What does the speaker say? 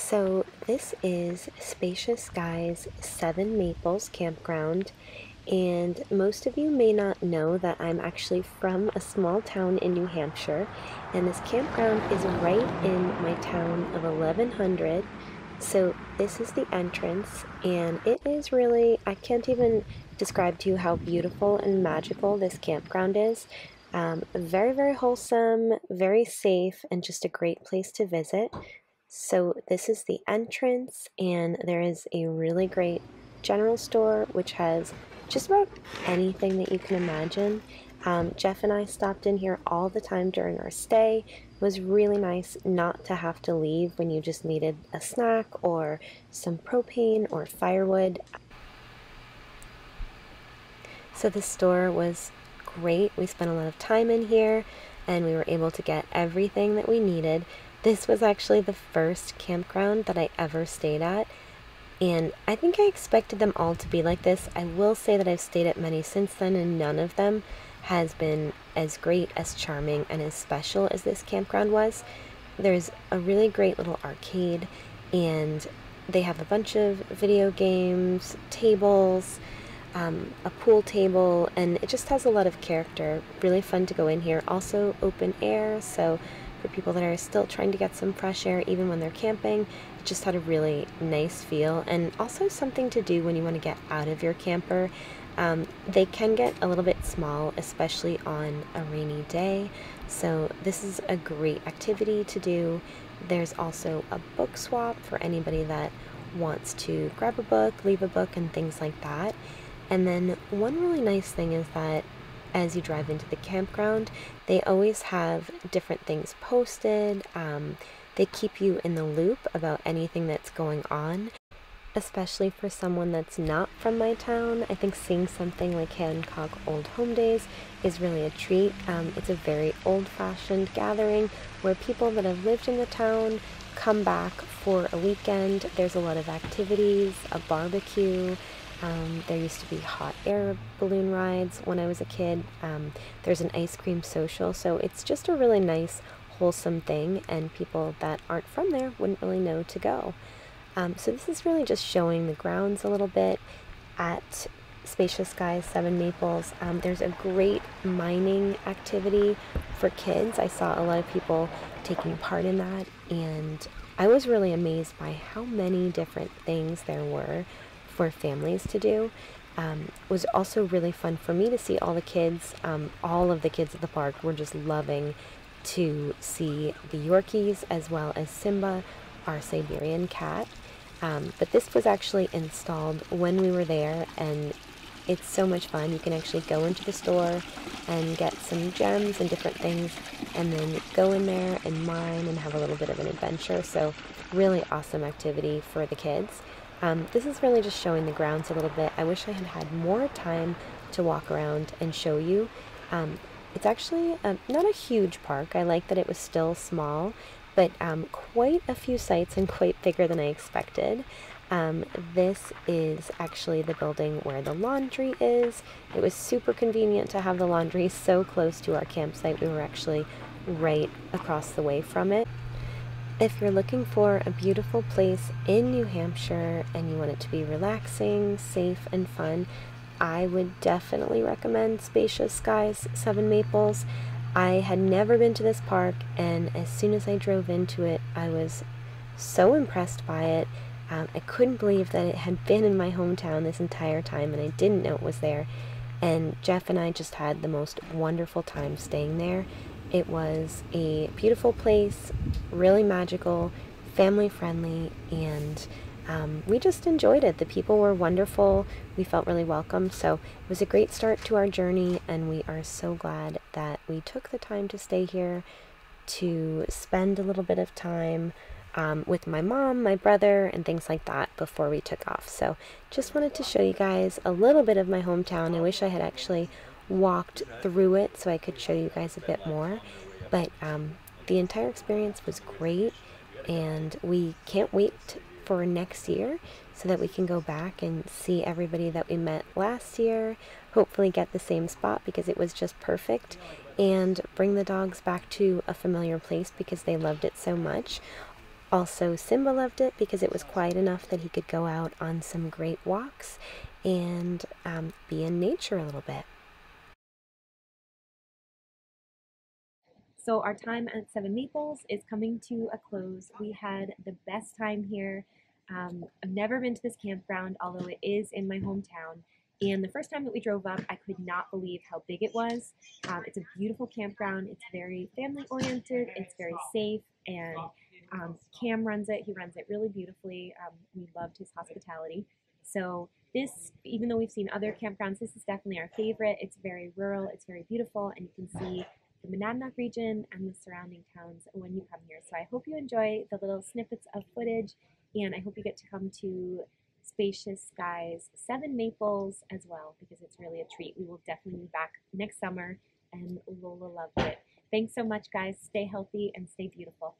So this is Spacious Guy's Seven Maples Campground, and most of you may not know that I'm actually from a small town in New Hampshire, and this campground is right in my town of 1100. So this is the entrance, and it is really, I can't even describe to you how beautiful and magical this campground is. Very, very wholesome, very safe, and just a great place to visit. So this is the entrance, and there is a really great general store which has just about anything that you can imagine. Jeff and I stopped in here all the time during our stay. It was really nice not to have to leave when you just needed a snack or some propane or firewood. So the store was great. We spent a lot of time in here and we were able to get everything that we needed. This was actually the first campground that I ever stayed at, and I think I expected them all to be like this. I will say that I've stayed at many since then, and none of them has been as great, as charming, and as special as this campground was. There's a really great little arcade, and they have a bunch of video games, tables, a pool table, and it just has a lot of character. Really fun to go in here. Also open air, so for people that are still trying to get some fresh air even when they're camping, it just had a really nice feel, and also something to do when you want to get out of your camper. They can get a little bit small, especially on a rainy day, so this is a great activity to do. There's also a book swap for anybody that wants to grab a book, leave a book, and things like that. And then one really nice thing is that as you drive into the campground, they always have different things posted. They keep you in the loop about anything that's going on, especially for someone that's not from my town. I think seeing something like Hancock Old Home Days is really a treat. It's a very old-fashioned gathering where people that have lived in the town come back for a weekend. There's a lot of activities, a barbecue. There used to be hot air balloon rides when I was a kid. There's an ice cream social, so it's just a really nice, wholesome thing, and people that aren't from there wouldn't really know to go. So this is really just showing the grounds a little bit at Spacious Skies, Seven Maples. There's a great mining activity for kids. I saw a lot of people taking part in that, and I was really amazed by how many different things there were for families to do. It was also really fun for me to see all the kids. All of the kids at the park were just loving to see the Yorkies as well as Simba, our Siberian cat. But this was actually installed when we were there, and it's so much fun. You can actually go into the store and get some gems and different things, and then go in there and mine and have a little bit of an adventure. So really awesome activity for the kids. This is really just showing the grounds a little bit. I wish I had had more time to walk around and show you. It's actually not a huge park. I like that it was still small, but quite a few sites and quite bigger than I expected. This is actually the building where the laundry is. It was super convenient to have the laundry so close to our campsite. We were actually right across the way from it. If you're looking for a beautiful place in New Hampshire and you want it to be relaxing, safe, and fun, I would definitely recommend Spacious Skies, Seven Maples. I had never been to this park, and as soon as I drove into it, I was so impressed by it. I couldn't believe that it had been in my hometown this entire time, and I didn't know it was there. And Jeff and I just had the most wonderful time staying there. It was a beautiful place, really magical, family friendly, and we just enjoyed it. The people were wonderful. We felt really welcome. So it was a great start to our journey, and we are so glad that we took the time to stay here to spend a little bit of time with my mom, my brother, and things like that before we took off. So just wanted to show you guys a little bit of my hometown. I wish I had actually walked through it so I could show you guys a bit more, but the entire experience was great, and we can't wait for next year so that we can go back and see everybody that we met last year, hopefully get the same spot because it was just perfect, and bring the dogs back to a familiar place because they loved it so much. Also, Simba loved it because it was quiet enough that he could go out on some great walks and be in nature a little bit. So our time at Seven Maples is coming to a close. We had the best time here. I've never been to this campground, although it is in my hometown. And the first time that we drove up, I could not believe how big it was. It's a beautiful campground. It's very family oriented. It's very safe. And Cam runs it. He runs it really beautifully. We loved his hospitality. So this, even though we've seen other campgrounds, this is definitely our favorite. It's very rural. It's very beautiful, and you can see the Monadnock region and the surrounding towns when you come here. So I hope you enjoy the little snippets of footage, and I hope you get to come to Spacious Skies Seven Maples as well, because it's really a treat. We will definitely be back next summer, and Lola loved it. Thanks so much, guys. Stay healthy and stay beautiful.